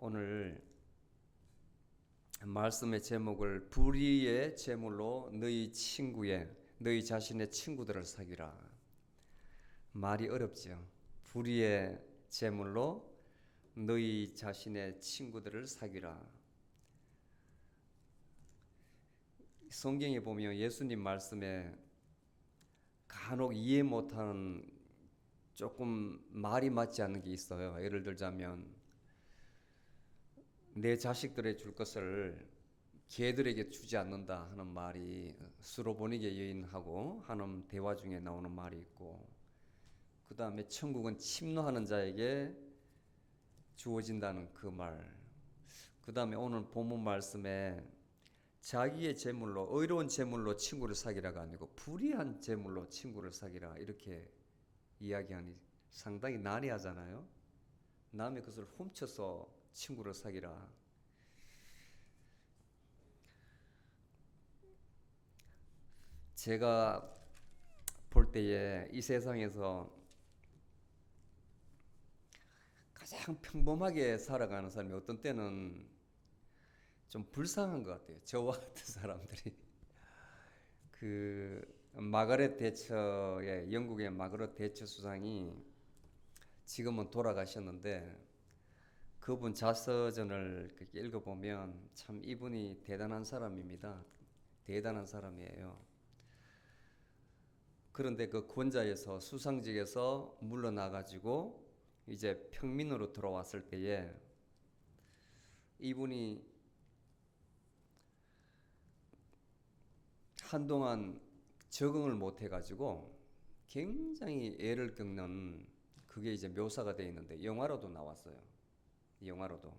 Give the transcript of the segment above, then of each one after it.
오늘 말씀의 제목을 불의의 제물로 너희 자신의 친구들을 사귀라. 말이 어렵죠. 불의의 제물로 너희 자신의 친구들을 사귀라. 성경에 보면 예수님 말씀에 간혹 이해 못하는 조금 말이 맞지 않는 게 있어요. 예를 들자면 내 자식들에 줄 것을 개들에게 주지 않는다 하는 말이 수로보니게 여인하고 하는 대화 중에 나오는 말이 있고, 그 다음에 천국은 침노하는 자에게 주어진다는 그 말, 그 다음에 오늘 본문 말씀에 자기의 재물로, 의로운 재물로 친구를 사귀라가 아니고 불의한 재물로 친구를 사귀라 이렇게 이야기하니 상당히 난해하잖아요. 남의 것을 훔쳐서 친구를 사귀라. 제가 볼 때에 이 세상에서 가장 평범하게 살아가는 사람이 어떤 때는 좀 불쌍한 것 같아요. 저와 같은 사람들이. 마가렛 대처의, 영국의 마가렛 대처 수상이 지금은 돌아가셨는데, 그분 자서전을 읽어보면 참 이분이 대단한 사람입니다. 대단한 사람이에요. 그런데 그 권자에서, 수상직에서 물러나가지고 이제 평민으로 돌아왔을 때에 이분이 한동안 적응을 못 해가지고 굉장히 애를 겪는, 그게 이제 묘사가 되어 있는데 영화로도 나왔어요. 영화로도.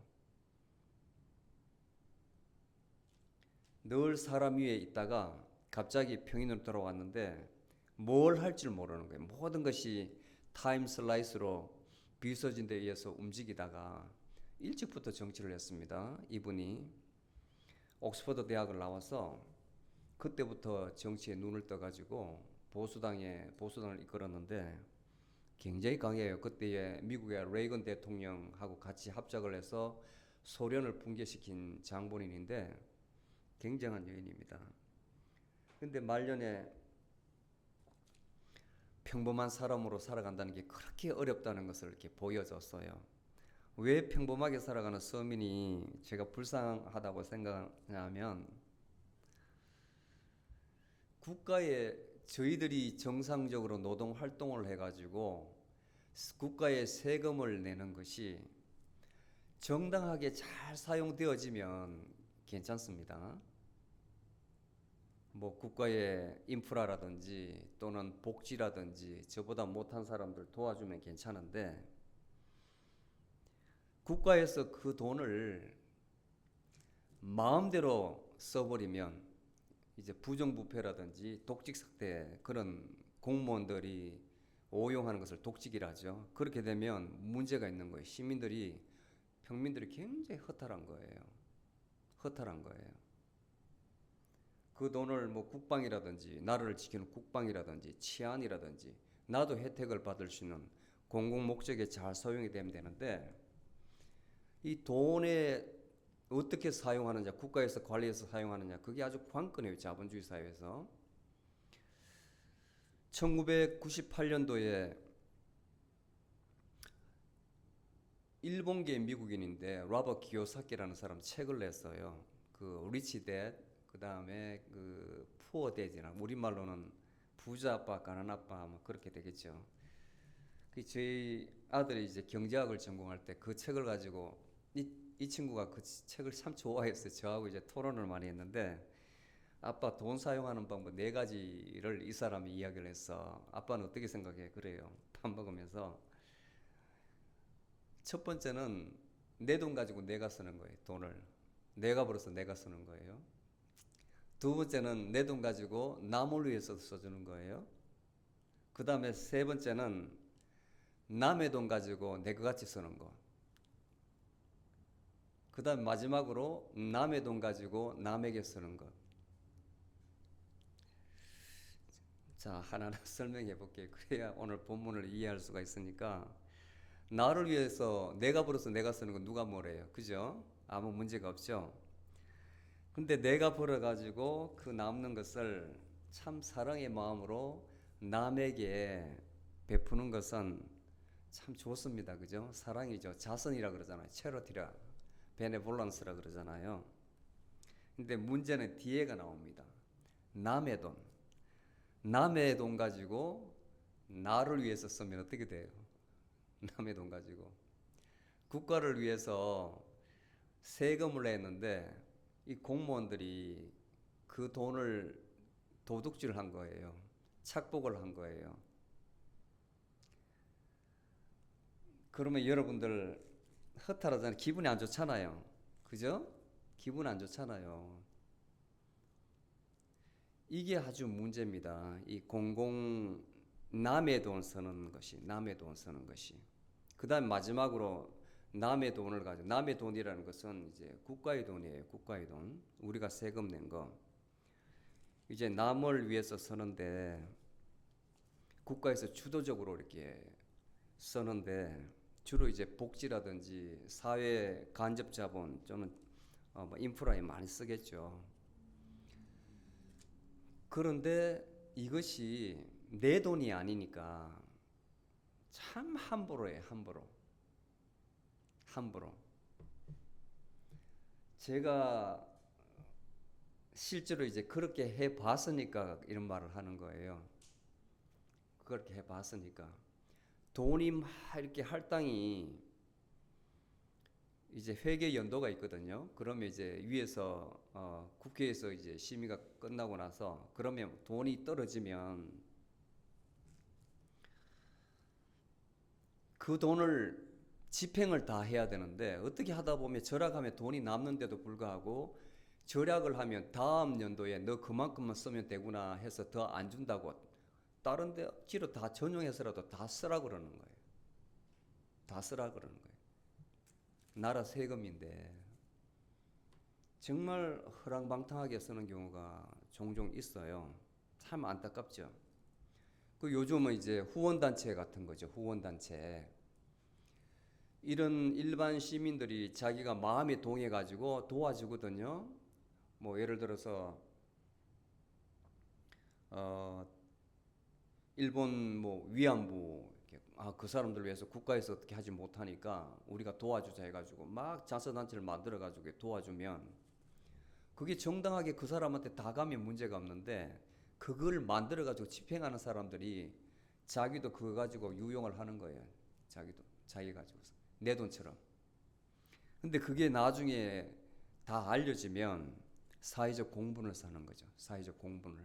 늘 사람 위에 있다가 갑자기 평인으로 돌아왔는데 뭘 할 줄 모르는 거예요. 모든 것이 타임 슬라이스로 비서진 데 의해서 움직이다가 일찍부터 정치를 했습니다. 이분이 옥스퍼드 대학을 나와서 그때부터 정치에 눈을 떠가지고 보수당을 이끌었는데 굉장히 강해요. 그때에 미국의 레이건 대통령하고 같이 합작을 해서 소련을 붕괴시킨 장본인인데 굉장한 여인입니다. 근데 말년에 평범한 사람으로 살아간다는 게 그렇게 어렵다는 것을 이렇게 보여줬어요. 왜 평범하게 살아가는 서민이 제가 불쌍하다고 생각하냐면, 국가에 저희들이 정상적으로 노동 활동을 해가지고 국가에 세금을 내는 것이 정당하게 잘 사용되어지면 괜찮습니다. 뭐 국가의 인프라라든지 또는 복지라든지 저보다 못한 사람들 도와주면 괜찮은데, 국가에서 그 돈을 마음대로 써버리면 이제 부정부패라든지 독직사태, 그런 공무원들이 오용하는 것을 독직이라죠. 그렇게 되면 문제가 있는 거예요. 평민들이 굉장히 허탈한 거예요. 허탈한 거예요. 그 돈을 뭐 국방이라든지, 나라를 지키는 국방이라든지 치안이라든지 나도 혜택을 받을 수 있는 공공 목적에 잘 사용이 되면 되는데, 이 돈에 어떻게 사용하느냐, 국가에서 관리해서 사용하느냐, 그게 아주 관건이에요. 자본주의 사회에서. 1998년도에 일본계 미국인인데 로버트 기요사키라는 사람 책을 냈어요. 그 리치 댓, 그 다음에 그 푸어 댓이나 우리말로는 부자 아빠, 가난 아빠, 뭐 그렇게 되겠죠. 저희 아들이 이제 경제학을 전공할 때 그 책을 가지고 이 친구가 그 책을 참 좋아했어요. 저하고 이제 토론을 많이 했는데, 아빠 돈 사용하는 방법 네 가지를 이 사람이 이야기를 했어. 아빠는 어떻게 생각해? 그래요. 밥 먹으면서. 첫 번째는 내 돈 가지고 내가 쓰는 거예요. 돈을. 내가 벌어서 내가 쓰는 거예요. 두 번째는 내 돈 가지고 남을 위해서 써주는 거예요. 그 다음에 세 번째는 남의 돈 가지고 내 것 같이 쓰는 거. 그 다음 마지막으로 남의 돈 가지고 남에게 쓰는 것. 자, 하나하나 설명해 볼게요. 그래야 오늘 본문을 이해할 수가 있으니까. 나를 위해서 내가 벌어서 내가 쓰는 건 누가 뭐래요? 그죠? 아무 문제가 없죠. 근데 내가 벌어가지고 그 남는 것을 참 사랑의 마음으로 남에게 베푸는 것은 참 좋습니다. 그죠? 사랑이죠. 자선이라 그러잖아요. 체러티라, 베네볼런스라 그러잖아요. 근데 문제는 뒤에가 나옵니다. 남의 돈. 남의 돈 가지고 나를 위해서 쓰면 어떻게 돼요? 남의 돈 가지고. 국가를 위해서 세금을 냈는데 이 공무원들이 그 돈을 도둑질을 한 거예요. 착복을 한 거예요. 그러면 여러분들 허탈하잖아요. 기분이 안 좋잖아요. 그죠? 기분 안 좋잖아요. 이게 아주 문제입니다. 이 공공 남의 돈 쓰는 것이, 남의 돈 쓰는 것이. 그다음 마지막으로 남의 돈을 가지고, 남의 돈이라는 것은 이제 국가의 돈이에요. 국가의 돈. 우리가 세금 낸 거. 이제 남을 위해서 쓰는데 국가에서 주도적으로 이렇게 쓰는데 주로 이제 복지라든지 사회 간접 자본 또는 뭐 인프라에 많이 쓰겠죠. 그런데 이것이 내 돈이 아니니까 참 함부로 해요. 함부로. 함부로. 제가 실제로 이제 그렇게 해 봤으니까 이런 말을 하는 거예요. 그렇게 해 봤으니까. 돈이 막 이렇게 할당이 이제 회계 연도가 있거든요. 그러면 이제 위에서 국회에서 이제 심의가 끝나고 나서 그러면 돈이 떨어지면 그 돈을 집행을 다 해야 되는데 어떻게 하다 보면 절약하면 돈이 남는데도 불구하고 절약을 하면 다음 연도에 너 그만큼만 쓰면 되구나 해서 더 안 준다고 다른 데 억지로 다 전용해서라도 다 쓰라 그러는 거예요. 다 쓰라 그러는 거예요. 나라 세금인데 정말 허랑방탕하게 쓰는 경우가 종종 있어요. 참 안타깝죠. 그 요즘은 이제 후원단체 같은 거죠. 후원단체. 이런 일반 시민들이 자기가 마음에 동해가지고 도와주거든요. 뭐 예를 들어서 어 일본 뭐 위안부 그 사람들 위해서 국가에서 어떻게 하지 못하니까 우리가 도와주자 해가지고 막 자선단체를 만들어가지고 도와주면 그게 정당하게 그 사람한테 다 가면 문제가 없는데 그걸 만들어가지고 집행하는 사람들이 자기도 그거 가지고 유용을 하는 거예요. 자기 가지고서 내 돈처럼. 근데 그게 나중에 다 알려지면 사회적 공분을 사는 거죠. 사회적 공분을.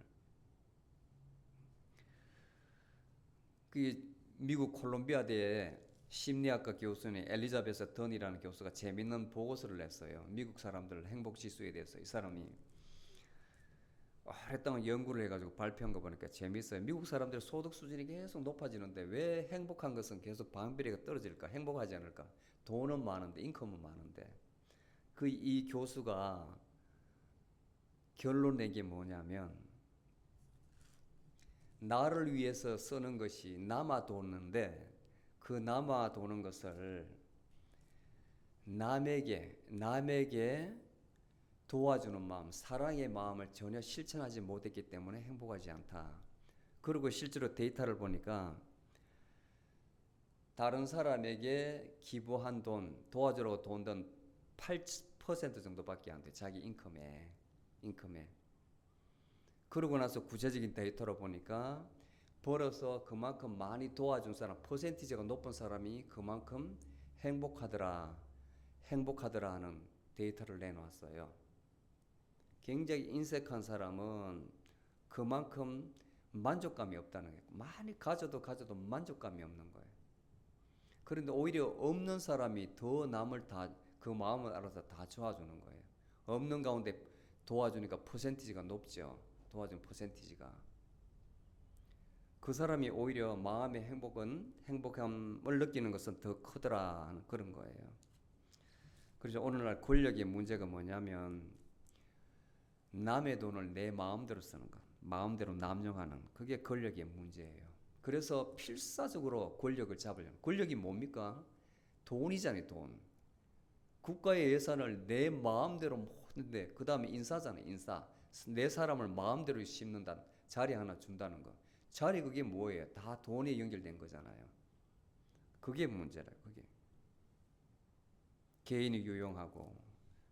그 미국 콜롬비아대의 심리학과 교수인 엘리자베스 던이라는 교수가 재밌는 보고서를 냈어요. 미국 사람들 행복 지수에 대해서. 이 사람이 오랫동안 연구를 해가지고 발표한 거 보니까 재밌어요. 미국 사람들 소득 수준이 계속 높아지는데 왜 행복한 것은 계속 방비례가 떨어질까? 행복하지 않을까? 돈은 많은데, 인컴은 많은데. 이 교수가 결론 낸 게 뭐냐면 나를 위해서 쓰는 것이 남아 도는데 그 남아 도는 것을 남에게 도와주는 마음, 사랑의 마음을 전혀 실천하지 못했기 때문에 행복하지 않다. 그리고 실제로 데이터를 보니까 다른 사람에게 기부한 돈, 도와주려고 돈 든 8% 정도밖에 안 돼. 자기 인컴에. 그러고 나서 구체적인 데이터로 보니까 벌어서 그만큼 많이 도와준 사람, 퍼센티지가 높은 사람이 그만큼 행복하더라 하는 데이터를 내놓았어요. 굉장히 인색한 사람은 그만큼 만족감이 없다는 거예요. 많이 가져도 만족감이 없는 거예요. 그런데 오히려 없는 사람이 더 남을 다 그 마음을 알아서 다 도와주는 거예요. 없는 가운데 도와주니까 퍼센티지가 높죠. 도와준 퍼센티지가. 그 사람이 오히려 마음의 행복함을 느끼는 것은 더 크더라 하는 그런 거예요. 그래서 오늘날 권력의 문제가 뭐냐면 남의 돈을 내 마음대로 쓰는 것, 마음대로 남용하는 그게 권력의 문제예요. 그래서 필사적으로 권력을 잡으려는 권력이 뭡니까? 돈이잖아요, 돈. 국가의 예산을 내 마음대로 모는데 그 다음에 인사잖아요, 인사. 내 사람을 마음대로 심는다. 자리 하나 준다는 거. 자리 그게 뭐예요? 다 돈에 연결된 거잖아요. 그게 문제라, 그게. 개인이 유용하고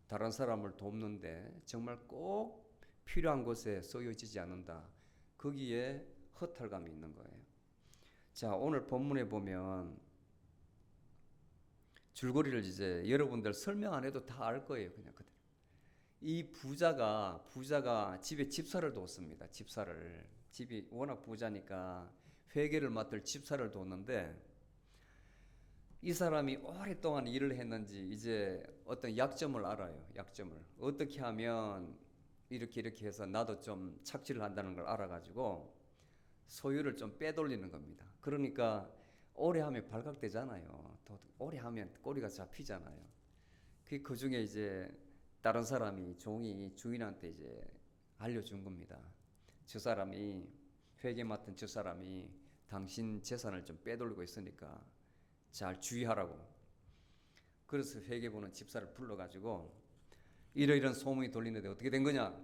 다른 사람을 돕는데 정말 꼭 필요한 곳에 쓰여지지 않는다. 거기에 허탈감이 있는 거예요. 자, 오늘 본문에 보면 줄거리를 이제 여러분들 설명 안 해도 다 알 거예요. 그냥 그대로. 이 부자가 집에 집사를 뒀습니다. 집사를. 집이 워낙 부자니까 회계를 맡을 집사를 뒀는데 이 사람이 오랫동안 일을 했는지 이제 어떤 약점을 알아요. 약점을. 어떻게 하면 이렇게 해서 나도 좀 착취를 한다는 걸 알아가지고 소유를 좀 빼돌리는 겁니다. 그러니까 오래 하면 발각되잖아요. 또 오래 하면 꼬리가 잡히잖아요. 그 중에 이제 다른 사람이 종이 주인한테 이제 알려준 겁니다. 저 사람이 회계 맡은 저 사람이 당신 재산을 좀 빼돌리고 있으니까 잘 주의하라고. 그래서 회계부는 집사를 불러가지고 이러이런 소문이 돌리는데 어떻게 된 거냐?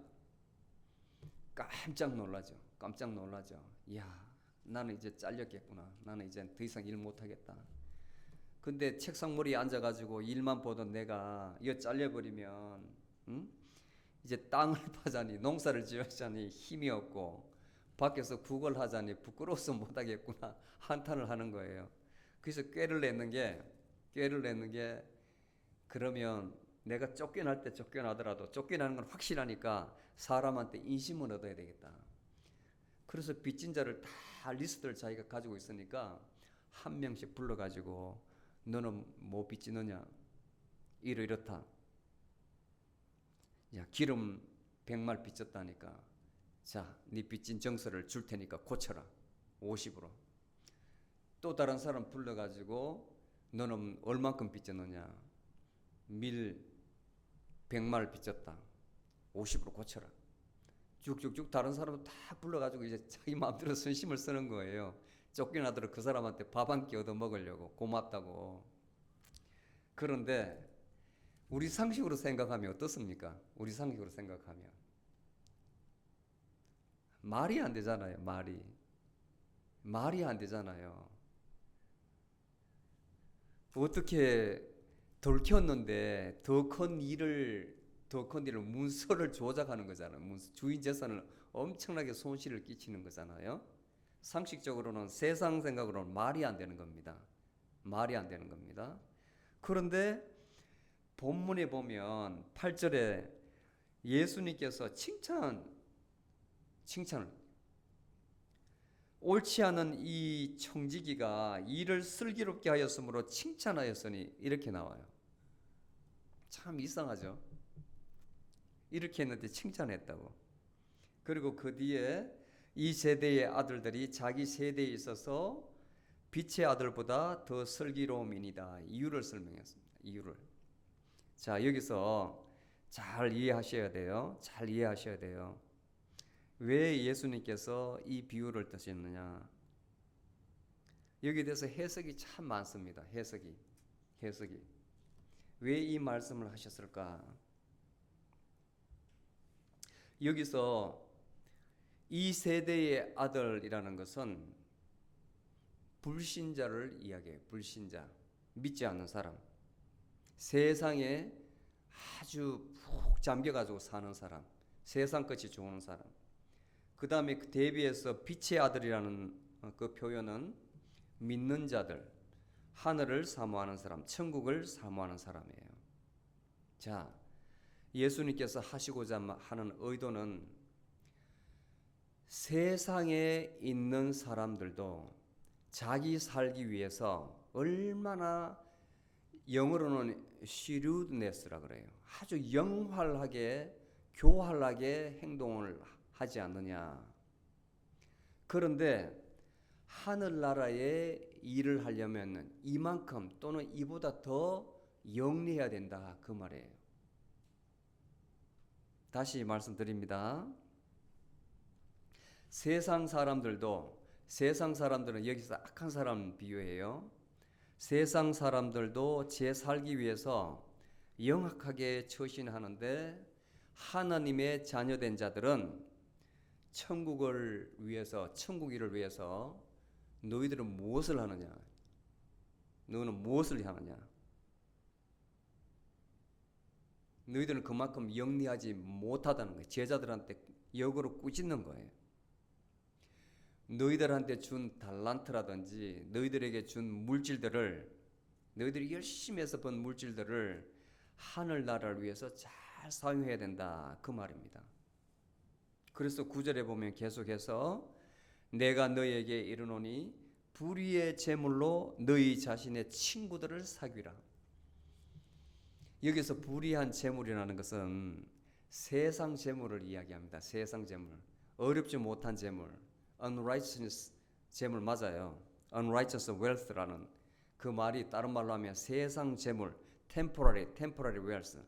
깜짝 놀라죠. 깜짝 놀라죠. 이야, 나는 이제 잘렸겠구나. 나는 이제 더 이상 일 못하겠다. 근데 책상 머리에 앉아가지고 일만 보던 내가 이거 잘려버리면 이제 땅을 파자니 농사를 지으자니 힘이 없고 밖에서 구걸하자니 부끄러워서 못하겠구나 한탄을 하는 거예요. 그래서 꾀를 내는 게 그러면 내가 쫓겨날 때 쫓겨나더라도 쫓겨나는 건 확실하니까 사람한테 인심을 얻어야 되겠다. 그래서 빚진 자를 다 리스트를 자기가 가지고 있으니까 한 명씩 불러가지고 너는 뭐 빚지느냐? 이렇다. 야, 기름 100말 빚졌다니까. 자, 네 빚진 정서를 줄 테니까 고쳐라. 50으로. 또 다른 사람 불러가지고 너는 얼만큼 빚졌느냐? 밀 100말 빚졌다. 50으로 고쳐라. 쭉쭉쭉 다른 사람 다 불러가지고 이제 자기 마음대로 선심을 쓰는 거예요. 쫓겨나도록 그 사람한테 밥 한 끼 얻어 먹으려고 고맙다고. 그런데 우리 상식으로 생각하면 어떻습니까? 우리 상식으로 생각하면 말이 안 되잖아요. 말이 안 되잖아요. 어떻게 들켰는데 더 큰 일을 문서를 조작하는 거잖아요. 주인 재산을 엄청나게 손실을 끼치는 거잖아요. 상식적으로는 세상 생각으로는 말이 안 되는 겁니다. 말이 안 되는 겁니다. 그런데 본문에 보면 8절에 예수님께서 칭찬을 옳지 않은 이 청지기가 일을 슬기롭게 하였으므로 칭찬하였으니 이렇게 나와요. 참 이상하죠. 이렇게 했는데 칭찬했다고. 그리고 그 뒤에 이 세대의 아들들이 자기 세대에 있어서 빛의 아들보다 더 슬기로움이니다. 이유를 설명했습니다. 이유를. 자, 여기서 잘 이해하셔야 돼요. 잘 이해하셔야 돼요. 왜 예수님께서 이 비유를 드셨느냐? 여기에 대해서 해석이 참 많습니다. 해석이. 왜 이 말씀을 하셨을까? 여기서 이 세대의 아들이라는 것은 불신자를 이야기해요. 불신자. 믿지 않는 사람. 세상에 아주 푹 잠겨가지고 사는 사람. 세상 것이 좋은 사람. 그 다음에 그 대비해서 빛의 아들이라는 그 표현은 믿는 자들, 하늘을 사모하는 사람, 천국을 사모하는 사람이에요. 자, 예수님께서 하시고자 하는 의도는 세상에 있는 사람들도 자기 살기 위해서 얼마나 영어로는 shrewdness라 그래요. 아주 영활하게, 교활하게 행동을 하지 않느냐. 그런데 하늘나라에 일을 하려면 이만큼 또는 이보다 더 영리해야 된다. 그 말이에요. 다시 말씀드립니다. 세상 사람들은 여기서 악한 사람 비유해요. 세상 사람들도 제 살기 위해서 영악하게 처신하는데 하나님의 자녀된 자들은 천국을 위해서, 천국일을 위해서 너희들은 무엇을 하느냐? 너는 무엇을 하느냐? 너희들은 그만큼 영리하지 못하다는 거예요. 제자들한테 역으로 꾸짖는 거예요. 너희들한테 준 달란트라든지 너희들에게 준 물질들을, 너희들이 열심히 해서 번 물질들을 하늘나라를 위해서 잘 사용해야 된다, 그 말입니다. 그래서 9절에 보면 계속해서 내가 너희에게 이르노니 불의의 재물로 너희 자신의 친구들을 사귀라. 여기서 불의한 재물이라는 것은 세상 재물을 이야기합니다. 세상 재물, 어렵지 못한 재물, unrighteous 재물 맞아요. unrighteous wealth라는 그 말이 다른 말로 하면 세상 재물, temporary wealth,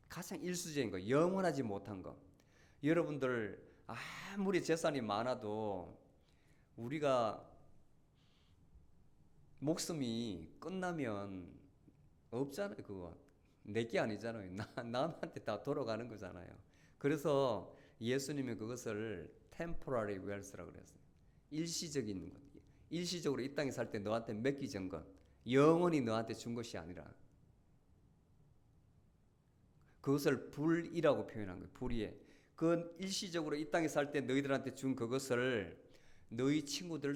가장 일수적인 거, 영원하지 못한 거. 여러분들 아무리 재산이 많아도 우리가 목숨이 끝나면 없잖아요. 그거 내게 아니잖아요. 남한테 다 돌아가는 거잖아요. 그래서 예수님이 그것을 temporary wealth라고 그랬어요. 일시적인 것. 일시적으로 이 땅에 살 때 너한테 맡기진 것, 영원히 너한테 준 것이 아니라 그것을 불이라고 표현한 거예요. 불의에. 그 일시적으로 이 땅에 살 때 너희들한테 준 그것을 너희 친구들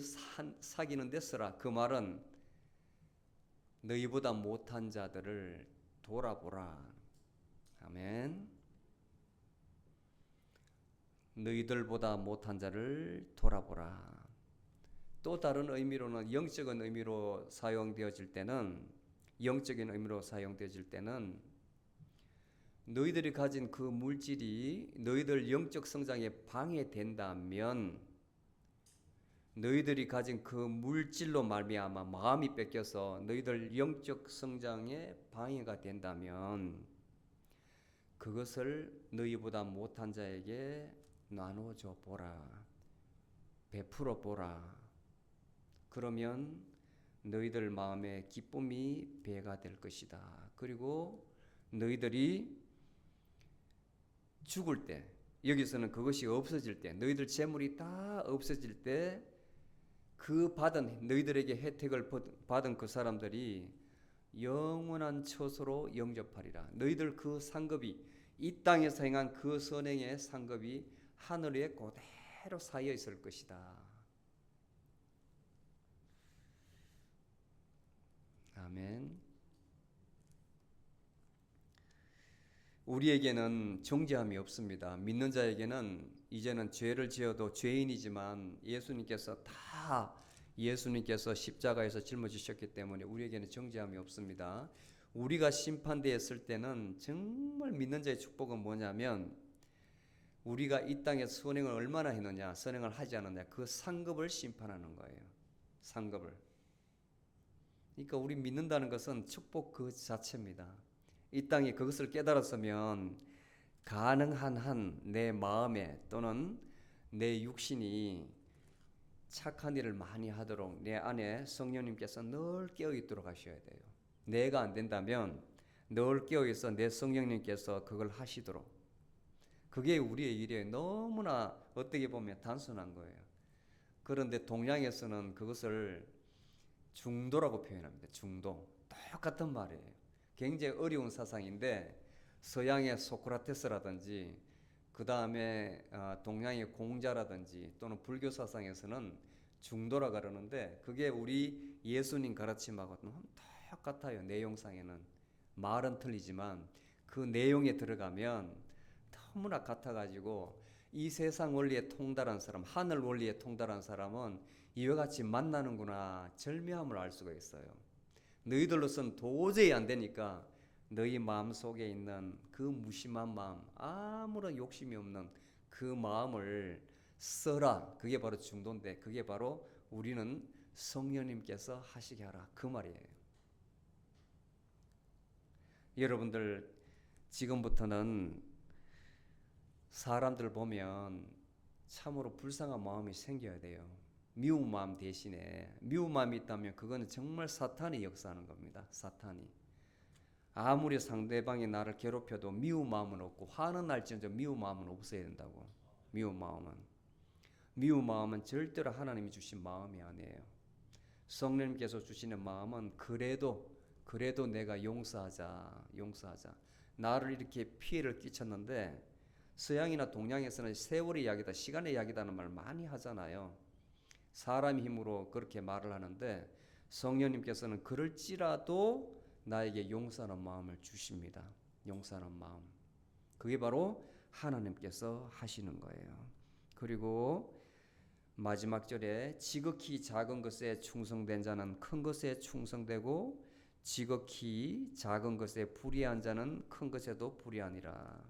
사귀는 데 쓰라. 그 말은 너희보다 못한 자들을 돌아보라. 아멘. 너희들보다 못한 자를 돌아보라. 또 다른 의미로는 영적인 의미로 사용되어질 때는 너희들이 가진 그 물질이 너희들 영적 성장에 방해된다면, 너희들이 가진 그 물질로 말미암아 마음이 뺏겨서 너희들 영적 성장에 방해가 된다면 그것을 너희보다 못한 자에게 나눠줘 보라. 베풀어 보라. 그러면 너희들 마음에 기쁨이 배가 될 것이다. 그리고 너희들이 죽을 때, 여기서는 그것이 없어질 때, 너희들 재물이 다 없어질 때 그 받은, 너희들에게 혜택을 받은 그 사람들이 영원한 처소로 영접하리라. 너희들 그 상급이, 이 땅에서 행한 그 선행의 상급이 하늘에 그대로 쌓여 있을 것이다. 아멘. 우리에게는 정죄함이 없습니다. 믿는 자에게는 이제는 죄를 지어도 죄인이지만 예수님께서 십자가에서 짊어지셨기 때문에 우리에게는 정죄함이 없습니다. 우리가 심판대에 설 때는 정말 믿는 자의 축복은 뭐냐면 우리가 이 땅에 선행을 얼마나 했느냐, 선행을 하지 않느냐, 그 상급을 심판하는 거예요. 상급을. 그러니까 우리 믿는다는 것은 축복 그 자체입니다. 이 땅에 그것을 깨달았으면 가능한 한 내 마음에 또는 내 육신이 착한 일을 많이 하도록 내 안에 성령님께서 늘 깨어있도록 하셔야 돼요. 내가 안 된다면 늘 깨어있어 내 성령님께서 그걸 하시도록. 그게 우리의 일이에요. 너무나 어떻게 보면 단순한 거예요. 그런데 동양에서는 그것을 중도라고 표현합니다. 중도. 똑같은 말이에요. 굉장히 어려운 사상인데 서양의 소크라테스라든지 그 다음에 동양의 공자라든지 또는 불교 사상에서는 중도라 그러는데 그게 우리 예수님 가르침하고는 똑같아요. 내용상에는 말은 틀리지만 그 내용에 들어가면 너무나 같아가지고 이 세상 원리에 통달한 사람, 하늘 원리에 통달한 사람은 이와 같이 만나는구나 절묘함을 알 수가 있어요. 너희들로서는 도저히 안 되니까 너희 마음 속에 있는 그 무심한 마음, 아무런 욕심이 없는 그 마음을 써라. 그게 바로 중도인데 그게 바로 우리는 성령님께서 하시게 하라. 그 말이에요. 여러분들 지금부터는 사람들 보면 참으로 불쌍한 마음이 생겨야 돼요. 미운 마음 대신에 미운 마음이 있다면 그거는 정말 사탄이 역사하는 겁니다. 사탄이. 아무리 상대방이 나를 괴롭혀도 미운 마음은 없고 화는 날지언정 미운 마음은 없어야 된다고. 미운 마음은 절대로 하나님이 주신 마음이 아니에요. 성령님께서 주시는 마음은 그래도 내가 용서하자. 나를 이렇게 피해를 끼쳤는데 서양이나 동양에서는 세월의 이야기다, 시간의 이야기다는 말을 많이 하잖아요. 사람의 힘으로 그렇게 말을 하는데 성령님께서는 그럴지라도 나에게 용서하는 마음을 주십니다. 용서하는 마음. 그게 바로 하나님께서 하시는 거예요. 그리고 마지막 절에 지극히 작은 것에 충성된 자는 큰 것에 충성되고 지극히 작은 것에 불의한 자는 큰 것에도 불의하니라.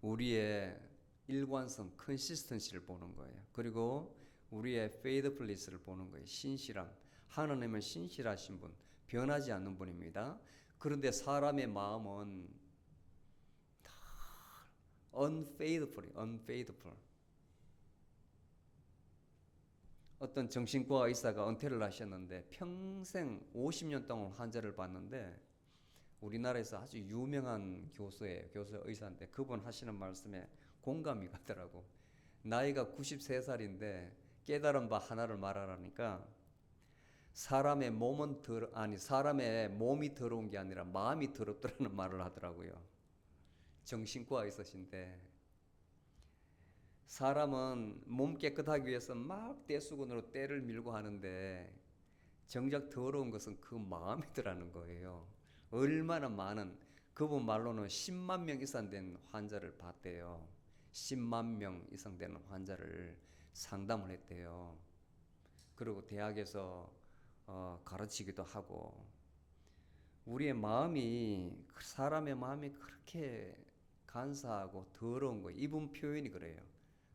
우리의 일관성, 컨시스턴시를 보는 거예요. 그리고 우리의 faithfulness를 보는 거예요. 신실함. 하나님은 신실하신 분, 변하지 않는 분입니다. 그런데 사람의 마음은 unfaithful. 어떤 정신과 의사가 은퇴를 하셨는데 평생 50년 동안 환자를 봤는데 우리나라에서 아주 유명한 교수예요. 교수 의사인데 그분 하시는 말씀에 공감이 가더라고. 나이가 93살인데 깨달은 바 하나를 말하라니까 사람의 몸이 더러운 게 아니라 마음이 더럽더라는 말을 하더라고요. 정신과 의사신데 사람은 몸 깨끗하기 위해서 막 떼수건으로 때를 밀고 하는데 정작 더러운 것은 그 마음이더라는 거예요. 얼마나 많은, 그분 말로는 10만 명 이상 된 환자를 봤대요. 10만 명 이상 되는 환자를 상담을 했대요. 그리고 대학에서 가르치기도 하고. 우리의 마음이, 사람의 마음이 그렇게 간사하고 더러운 거예요. 이분 표현이 그래요.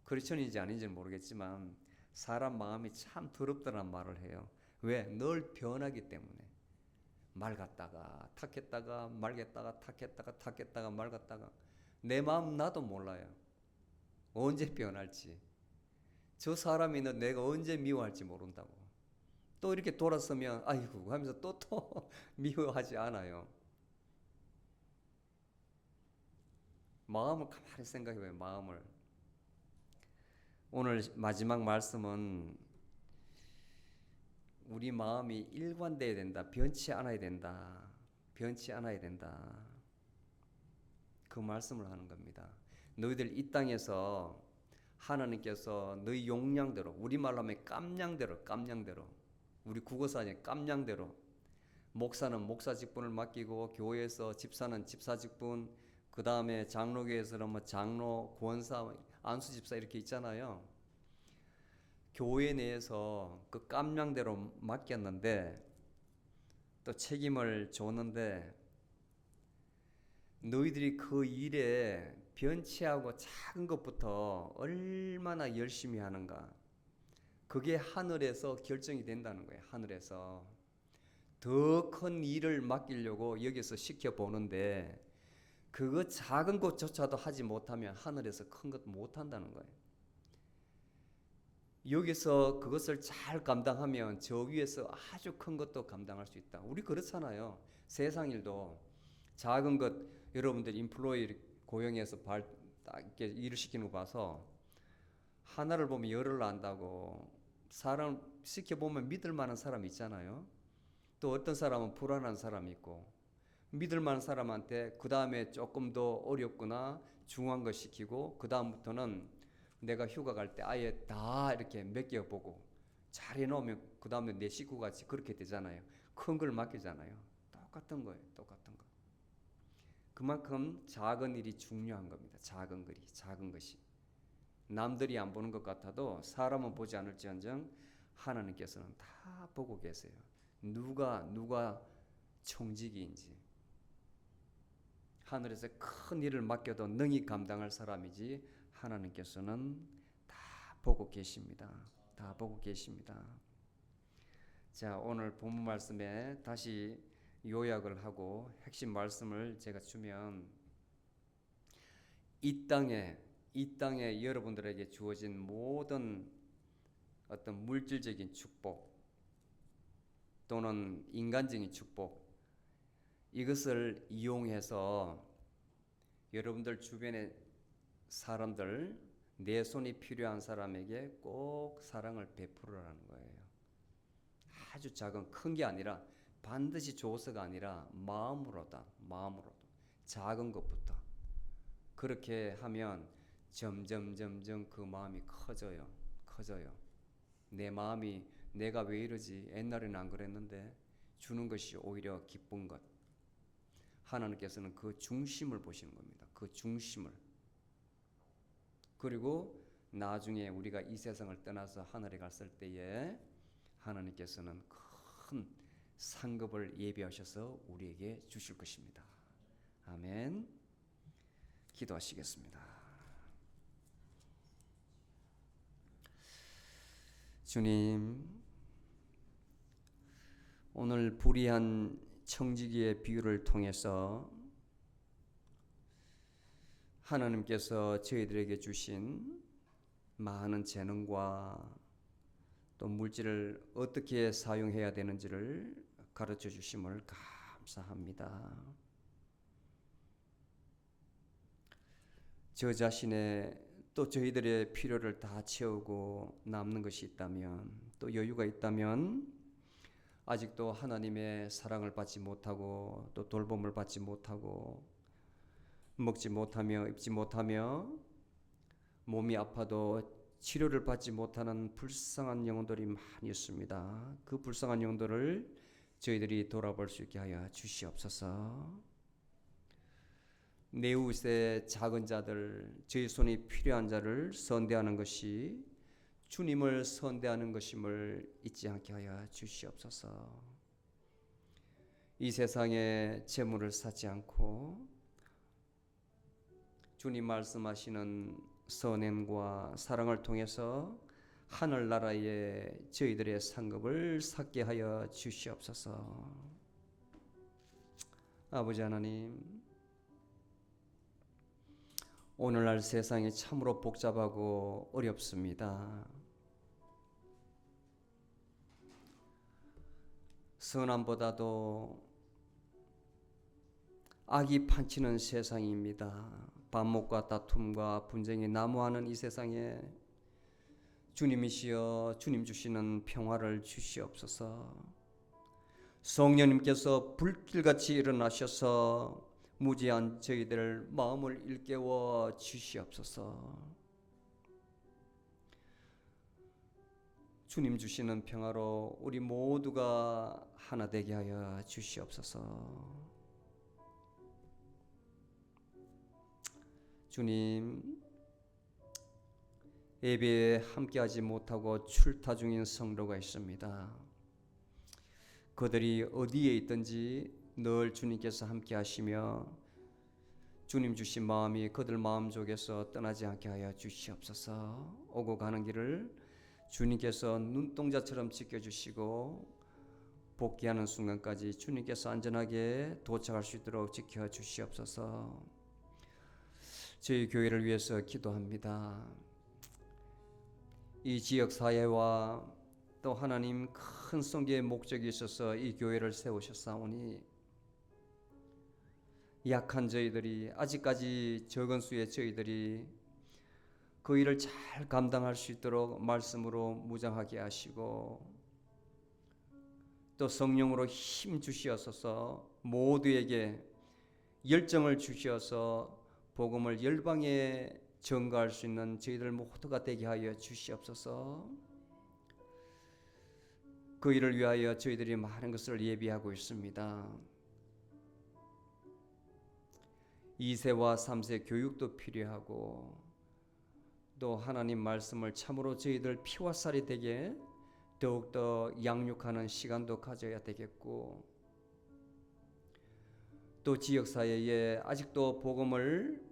크리스천인지 아닌지는 모르겠지만 사람 마음이 참 더럽다는 말을 해요. 왜? 늘 변하기 때문에. 맑았다가 탁했다가 맑았다가 탁했다가 맑았다가 내 마음 나도 몰라요. 언제 변할지. 저 사람이 내가 언제 미워할지 모른다고. 또 이렇게 돌아서면 아이고 하면서 또 미워하지 않아요. 마음을 가만히 생각해봐요. 마음을. 오늘 마지막 말씀은 우리 마음이 일관돼야 된다. 변치 않아야 된다. 그 말씀을 하는 겁니다. 너희들 이 땅에서 하나님께서 너희 용량대로, 우리말로 하면 깜냥대로, 우리 국어사에 깜냥대로, 목사는 목사 직분을 맡기고 교회에서 집사는 집사 직분, 그 다음에 장로교에서는 뭐 장로, 권사, 안수집사 이렇게 있잖아요. 교회 내에서 그 깜냥대로 맡겼는데 또 책임을 줬는데 너희들이 그 일에 변치하고 작은 것부터 얼마나 열심히 하는가. 그게 하늘에서 결정이 된다는 거예요. 하늘에서 더 큰 일을 맡기려고 여기서 시켜보는데 그거 작은 것조차도 하지 못하면 하늘에서 큰 것 못한다는 거예요. 여기서 그것을 잘 감당하면 저 위에서 아주 큰 것도 감당할 수 있다. 우리 그렇잖아요. 세상 일도 작은 것, 여러분들 인플로이 고용해서 딱 이렇게 일을 시키는 거 봐서 하나를 보면 열을 난다고. 사람 시켜보면 믿을 만한 사람이 있잖아요. 또 어떤 사람은 불안한 사람이 있고, 믿을 만한 사람한테 그 다음에 조금 더 어렵거나 중요한 거 시키고 그 다음부터는 내가 휴가 갈 때 아예 다 이렇게 맡겨보고 잘 해놓으면 그 다음에 내 식구같이 그렇게 되잖아요. 큰 걸 맡기잖아요. 똑같은 거예요. 똑같은 거. 그만큼 작은 일이 중요한 겁니다. 작은 것이. 남들이 안 보는 것 같아도 사람은 보지 않을지언정 하나님께서는 다 보고 계세요. 누가 청지기인지. 하늘에서 큰 일을 맡겨도 능히 감당할 사람이지 하나님께서는 다 보고 계십니다. 다 보고 계십니다. 자, 오늘 본문 말씀에 다시 요약을 하고 핵심 말씀을 제가 주면 이 땅에 여러분들에게 주어진 모든 어떤 물질적인 축복 또는 인간적인 축복, 이것을 이용해서 여러분들 주변의 사람들, 내 손이 필요한 사람에게 꼭 사랑을 베풀으라는 거예요. 아주 작은, 큰 게 아니라, 반드시 줘서가 아니라 마음으로다. 마음으로도 작은 것부터 그렇게 하면 점점 그 마음이 커져요. 내 마음이 내가 왜 이러지? 옛날에는 안 그랬는데 주는 것이 오히려 기쁜 것. 하나님께서는 그 중심을 보시는 겁니다. 그 중심을. 그리고 나중에 우리가 이 세상을 떠나서 하늘에 갔을 때에 하나님께서는 큰 상급을 예비하셔서 우리에게 주실 것입니다. 아멘. 기도하시겠습니다. 주님, 오늘 불의한 청지기의 비유를 통해서 하나님께서 저희들에게 주신 많은 재능과 또 물질을 어떻게 사용해야 되는지를 가르쳐 주심을 감사합니다. 저 자신의 또 저희들의 필요를 다 채우고 남는 것이 있다면, 또 여유가 있다면 아직도 하나님의 사랑을 받지 못하고 또 돌봄을 받지 못하고 먹지 못하며 입지 못하며 몸이 아파도 치료를 받지 못하는 불쌍한 영혼들이 많이 있습니다. 그 불쌍한 영혼들을 저희들이 돌아볼 수 있게 하여 주시옵소서. 내 이웃의 작은 자들, 저희 손이 필요한 자를 선대하는 것이 주님을 선대하는 것임을 잊지 않게 하여 주시옵소서. 이 세상에 재물을 사지 않고 주님 말씀하시는 선행과 사랑을 통해서 하늘나라에 저희들의 상급을 쌓게 하여 주시옵소서. 아버지 하나님, 오늘날 세상이 참으로 복잡하고 어렵습니다. 선함보다도 악이 판치는 세상입니다. 반목과 다툼과 분쟁이 난무하는 이 세상에 주님이시여 주님 주시는 평화를 주시옵소서. 성령님께서 불길같이 일어나셔서 무지한 저희들 마음을 일깨워 주시옵소서. 주님 주시는 평화로 우리 모두가 하나 되게 하여 주시옵소서. 주님, 예배에 함께하지 못하고 출타 중인 성도가 있습니다. 그들이 어디에 있든지 늘 주님께서 함께 하시며 주님 주신 마음이 그들 마음속에서 떠나지 않게 하여 주시옵소서. 오고 가는 길을 주님께서 눈동자처럼 지켜주시고 복귀하는 순간까지 주님께서 안전하게 도착할 수 있도록 지켜주시옵소서. 저희 교회를 위해서 기도합니다. 이 지역 사회와 또 하나님 큰 성교의 목적이 있어서 이 교회를 세우셨사오니 약한 저희들이, 아직까지 적은 수의 저희들이 그 일을 잘 감당할 수 있도록 말씀으로 무장하게 하시고 또 성령으로 힘 주시옵소서. 모두에게 열정을 주시어서 복음을 열방에 전가할 수 있는 저희들 모두가 되게 하여 주시옵소서. 그 일을 위하여 저희들이 많은 것을 예비하고 있습니다. 2세와 3세 교육도 필요하고 또 하나님 말씀을 참으로 저희들 피와 살이 되게 더욱더 양육하는 시간도 가져야 되겠고, 또 지역사회에 아직도 복음을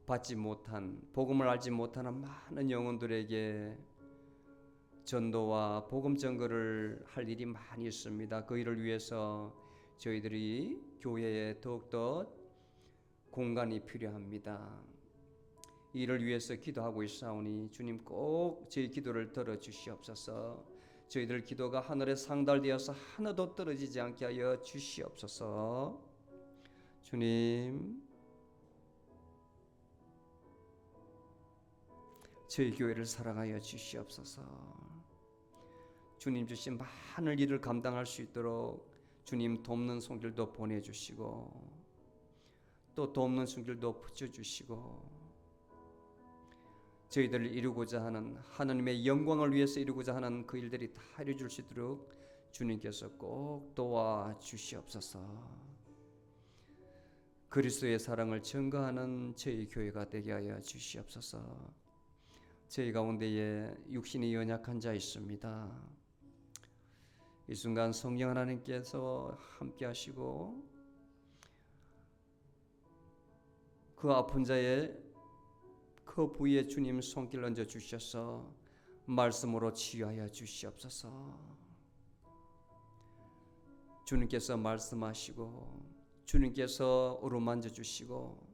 받지 못한, 복음을 알지 못하는 많은 영혼들에게 전도와 복음 전거를 할 일이 많이 있습니다. 그 일을 위해서 저희들이 교회에 더욱더 공간이 필요합니다. 이를 위해서 기도하고 있사오니 주님 꼭 저희 기도를 들어주시옵소서. 저희들 기도가 하늘에 상달되어서 하나도 떨어지지 않게 하여 주시옵소서. 주님, 저희 교회를 사랑하여 주시옵소서. 주님 주신 많은 일을 감당할 수 있도록 주님 돕는 손길도 보내주시고 또 돕는 손길도 붙여주시고 저희들을 이루고자 하는 하나님의 영광을 위해서 이루고자 하는 그 일들이 다 이루어질 수 있도록 주님께서 꼭 도와주시옵소서. 그리스도의 사랑을 증거하는 저희 교회가 되게 하여 주시옵소서. 저희 가운데에 육신이 연약한 자 있습니다. 이 순간 성령 하나님께서 함께 하시고 그 아픈 자의 그 부위에 주님 손길 얹어 주셔서 말씀으로 치유하여 주시옵소서. 주님께서 말씀하시고 주님께서 어루만져 주시고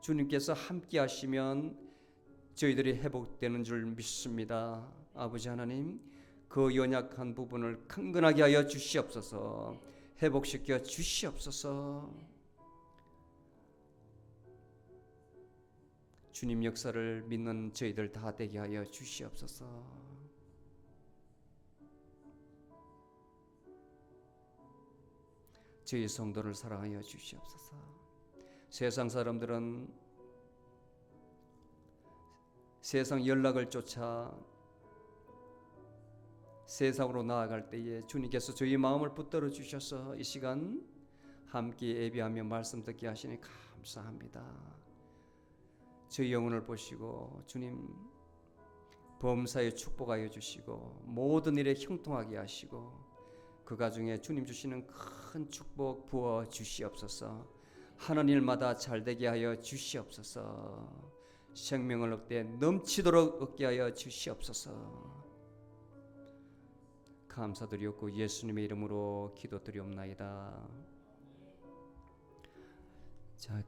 주님께서 함께 하시면 저희들이 회복되는 줄 믿습니다. 아버지 하나님, 그 연약한 부분을 강건하게 하여 주시옵소서. 회복시켜 주시옵소서. 주님 역사를 믿는 저희들 다 되게 하여 주시옵소서. 저희 성도를 사랑하여 주시옵소서. 세상 사람들은 세상 연락을 쫓아 세상으로 나아갈 때에 주님께서 저희 마음을 붙들어 주셔서 이 시간 함께 예배하며 말씀 듣게 하시니 감사합니다. 저희 영혼을 보시고 주님 범사에 축복하여 주시고 모든 일에 형통하게 하시고 그 가정에 주님 주시는 큰 축복 부어 주시옵소서. 하는 일마다 잘되게 하여 주시옵소서. 생명을 얻되 넘치도록 얻게 하여 주시옵소서. 감사드리옵고 예수님의 이름으로 기도드리옵나이다. 자.